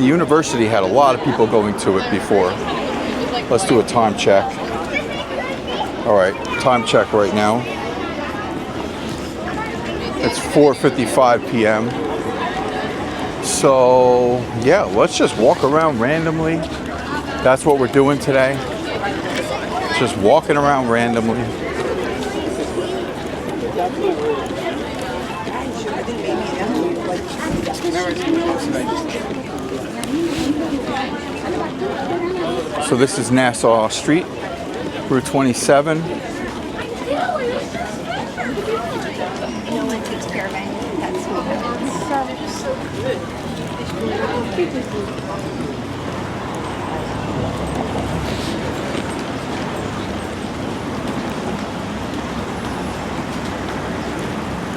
The university had a lot of people going to it before. Let's do a time check. All right, time check right now. It's 4:55 p.m. So yeah, let's just walk around randomly. That's what we're doing today. Just walking around randomly. So this is Nassau Street, Route 27.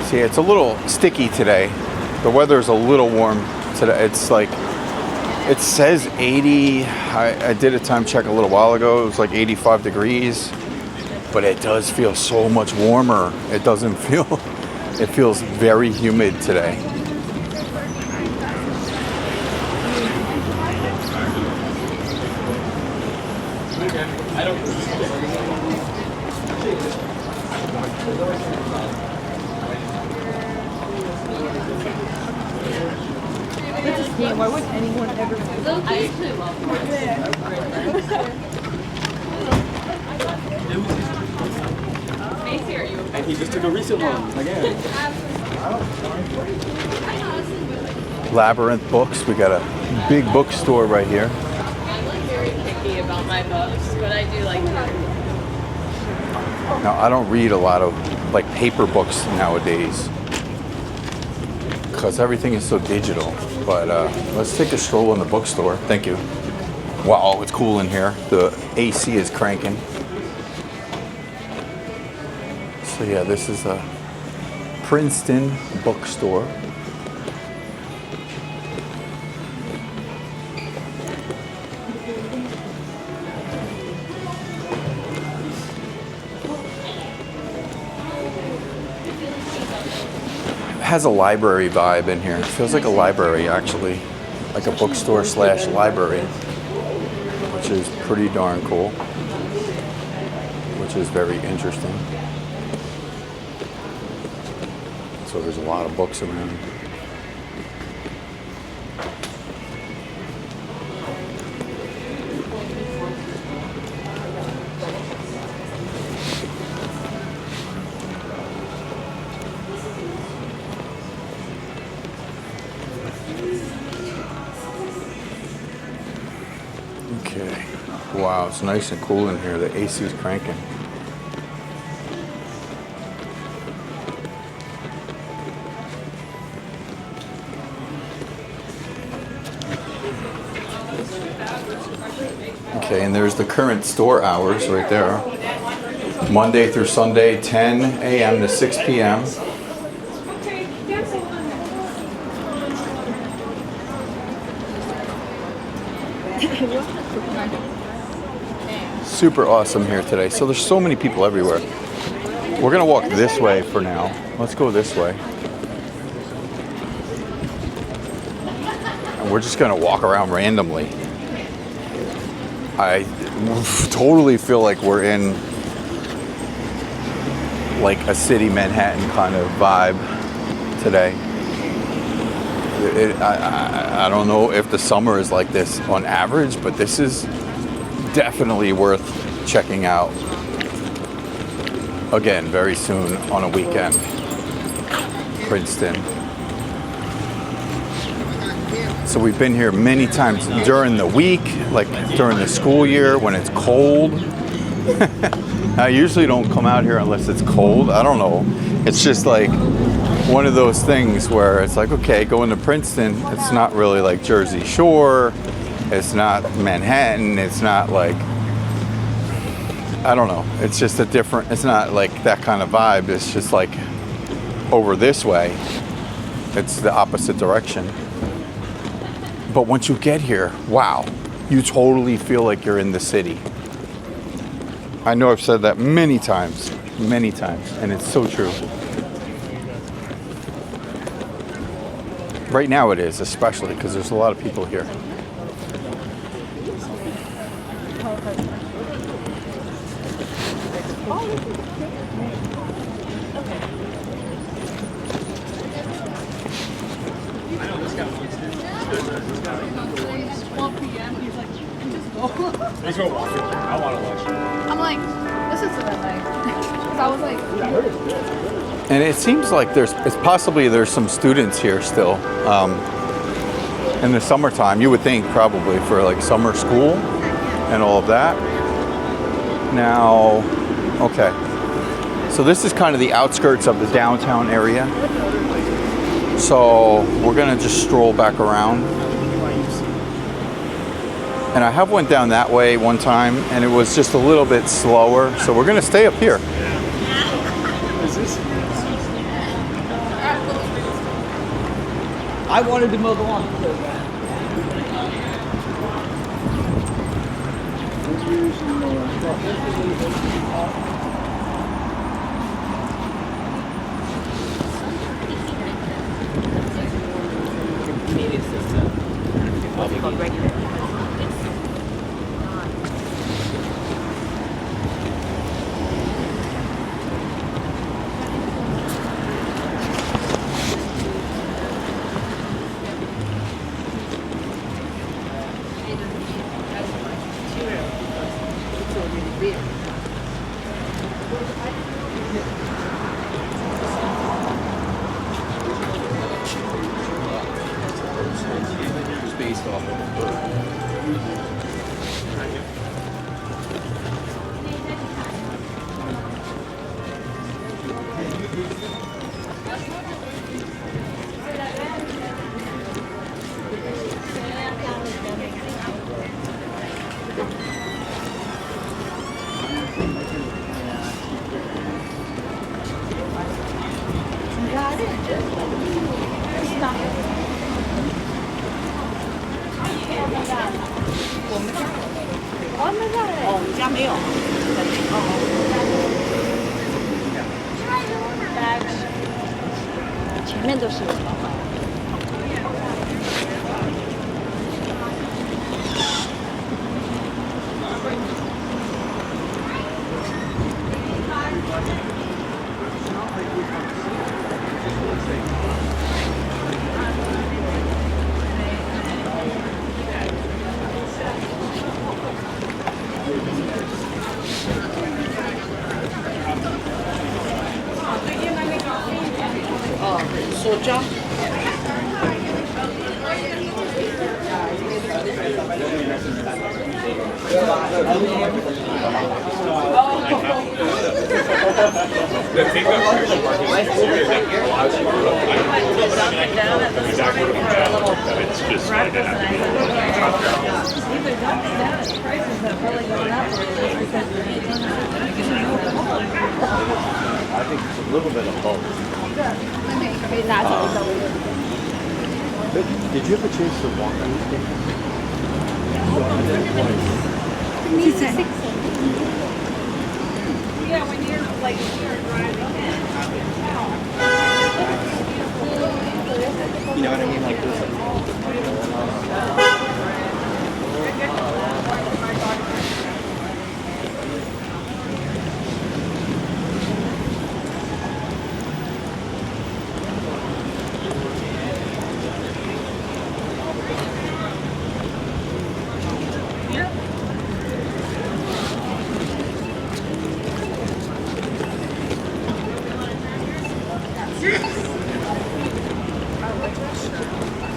See, it's a little sticky today. The weather is a little warm today. It's like, it says 80. I did a time check a little while ago. It was like 85 degrees, but it does feel so much warmer. It doesn't feel, it feels very humid today. Why would anyone ever do that? And he just took a recent one again. Labyrinth books. We got a big bookstore right here. I'm like very picky about my books, but I do like to. Now, I don't read a lot of like paper books nowadays because everything is so digital. But let's take a stroll in the bookstore. Thank you. Wow, it's cool in here. The AC is cranking. So yeah, this is a Princeton bookstore. Has a library vibe in here. It feels like a library, actually, like a bookstore slash library, which is pretty darn cool, which is very interesting. So there's a lot of books around. Okay. Wow, it's nice and cool in here. The AC is cranking. Okay, and there's the current store hours right there. Monday through Sunday, 10 a.m. to 6 p.m. Super awesome here today. So there's so many people everywhere. We're gonna walk this way for now. Let's go this way. And we're just gonna walk around randomly. I totally feel like we're in like a city Manhattan kind of vibe today. I don't know if the summer is like this on average, but this is definitely worth checking out again very soon on a weekend. Princeton. So we've been here many times during the week, like during the school year when it's cold. I usually don't come out here unless it's cold. I don't know. It's just like one of those things where it's like, okay, going to Princeton, it's not really like Jersey Shore. It's not Manhattan. It's not like, I don't know. It's just a different, it's not like that kind of vibe. It's just like over this way. It's the opposite direction. But once you get here, wow, you totally feel like you're in the city. I know I've said that many times, and it's so true. Right now it is, especially because there's a lot of people here. It's 12 p.m. He's like, you can just go. Let's go walk it. I want to watch. I'm like, this is the night. Because I was like, Yeah, I heard it's good. And it seems like it's possibly there's some students here still in the summertime. You would think probably for like summer school and all of that. Now, okay. So this is kind of the outskirts of the downtown area. So we're gonna just stroll back around. And I have went down that way one time and it was just a little bit slower. So we're gonna stay up here. Is this? I wanted to mow the lawn. Based off of I think it's a little bit of both. Did you have a chance to walk on this thing? yeah, when you're like, you're driving in. You know what I mean? Like this.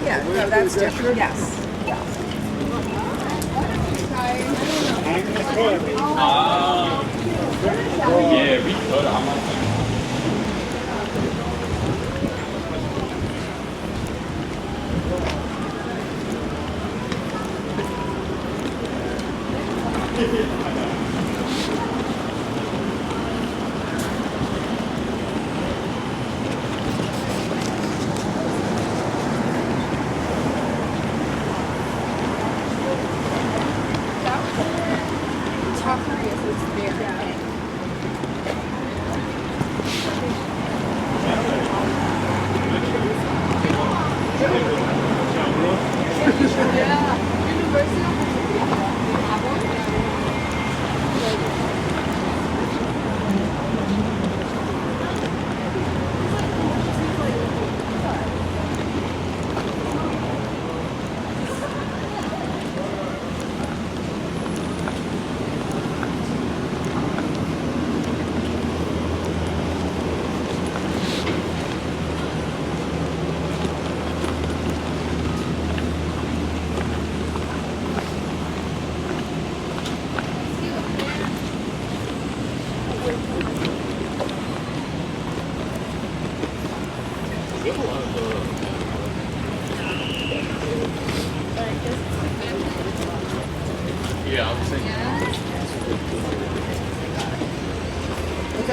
Yeah, no, that's different, yes. Yeah, we could. I'm like,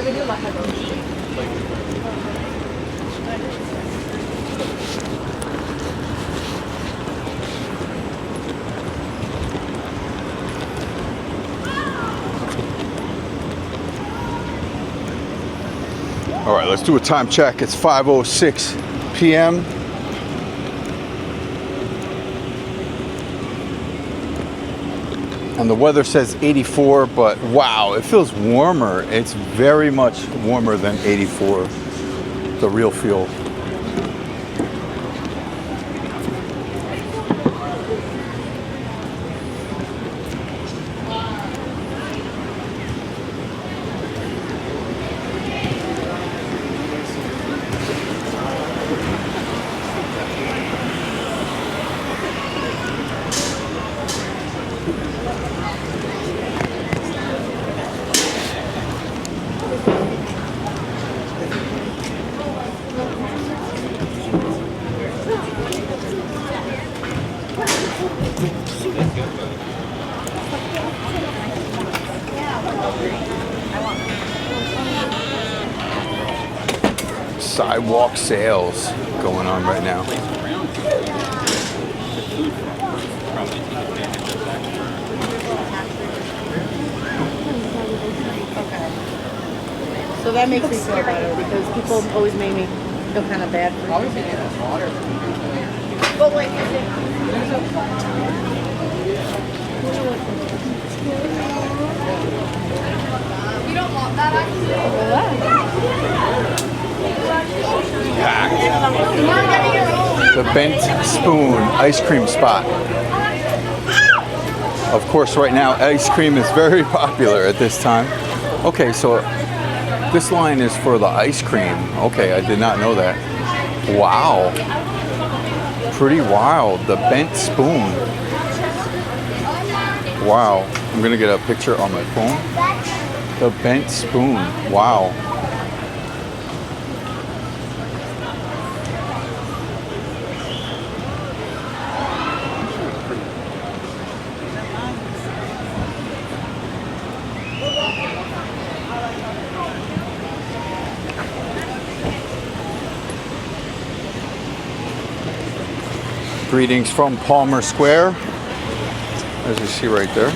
All right, let's do a time check. It's 5:06 p.m. And the weather says 84, but wow, it feels warmer. It's very much warmer than 84, the real feel. Sidewalk sales going on right now. So that makes me feel better because people always make me feel kind of bad for it. But like, you don't want that The Bent Spoon ice cream spot. Of course, right now, ice cream is very popular at this time. Okay, so this line is for the ice cream. Okay, I did not know that. Wow. Pretty wild. The Bent Spoon. Wow. I'm going to get a picture on my phone. The Bent Spoon. Wow. Greetings from Palmer Square, as you see right there.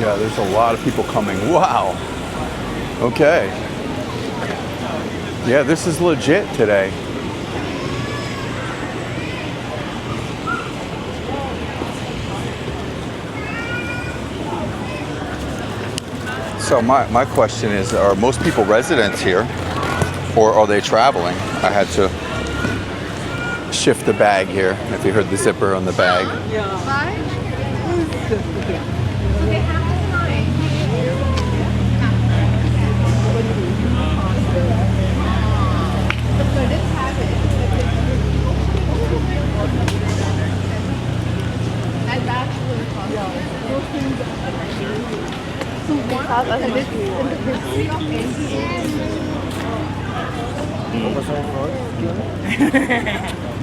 Yeah, there's a lot of people coming. Wow. Okay. Yeah, this is legit today. So my question is, are most people residents here, or are they traveling? I had to shift the bag here, if you heard the zipper on the bag.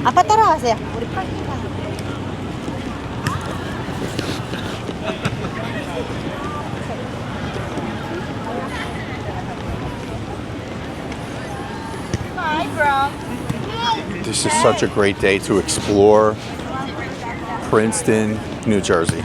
아빠 따라가세요. 우리 파킹 가. This is such a great day to explore Princeton, New Jersey.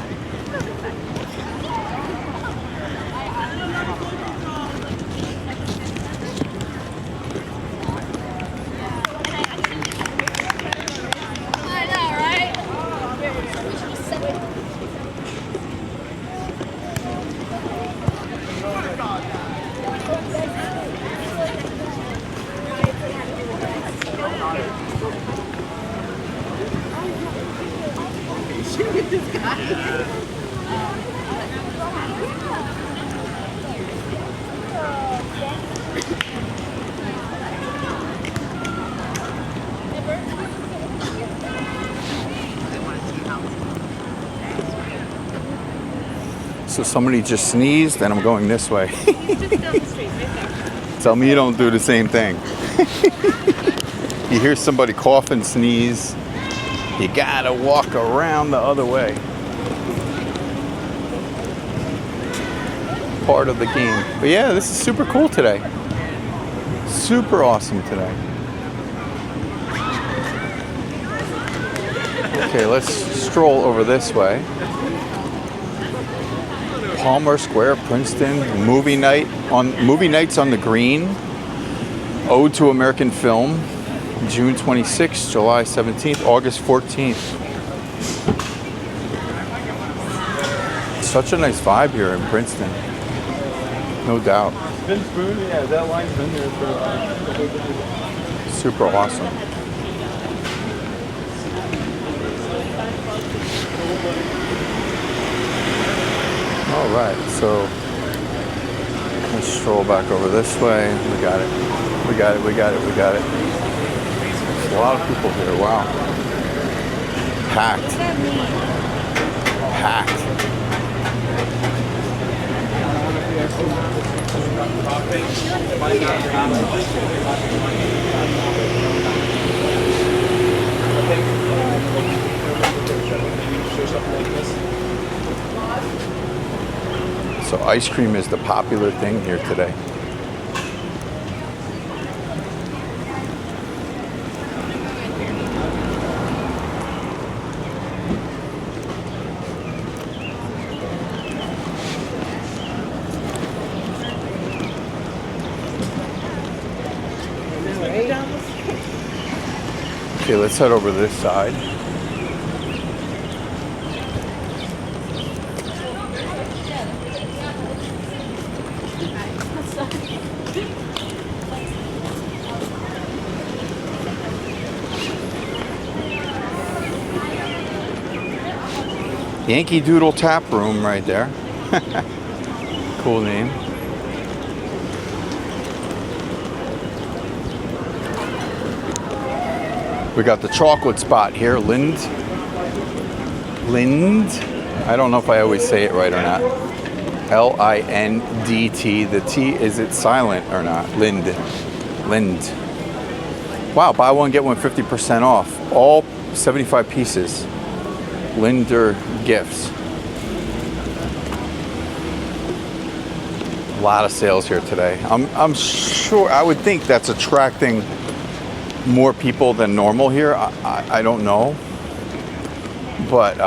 So somebody just sneezed and I'm going this way. Just down the street, right there. Tell me you don't do the same thing. You hear somebody cough and sneeze, you gotta walk around the other way. Part of the game. But yeah, this is super cool today. Super awesome today. Okay, let's stroll over this way. Palmer Square, Princeton, movie nights on the Green. Ode to American Film, June 26th, July 17th, August 14th. Such a nice vibe here in Princeton. No doubt. Vince Boone, yeah, that line's been there for a couple of years. Super awesome. All right, so let's stroll back over this way. We got it. We got it. We got it. We got it. There's a lot of people here. Wow. Packed. Packed. So ice cream is the popular thing here today. Okay, let's head over this side. Yankee Doodle Tap Room right there. Cool name. We got the chocolate spot here, Lind. I don't know if I always say it right or not. L-I-N-D-T. The T, is it silent or not? Lind. Wow, buy one, get one 50% off. All 75 pieces. Linder Gifts. A lot of sales here today. I'm sure, I would think that's attracting more people than normal here. I don't know. But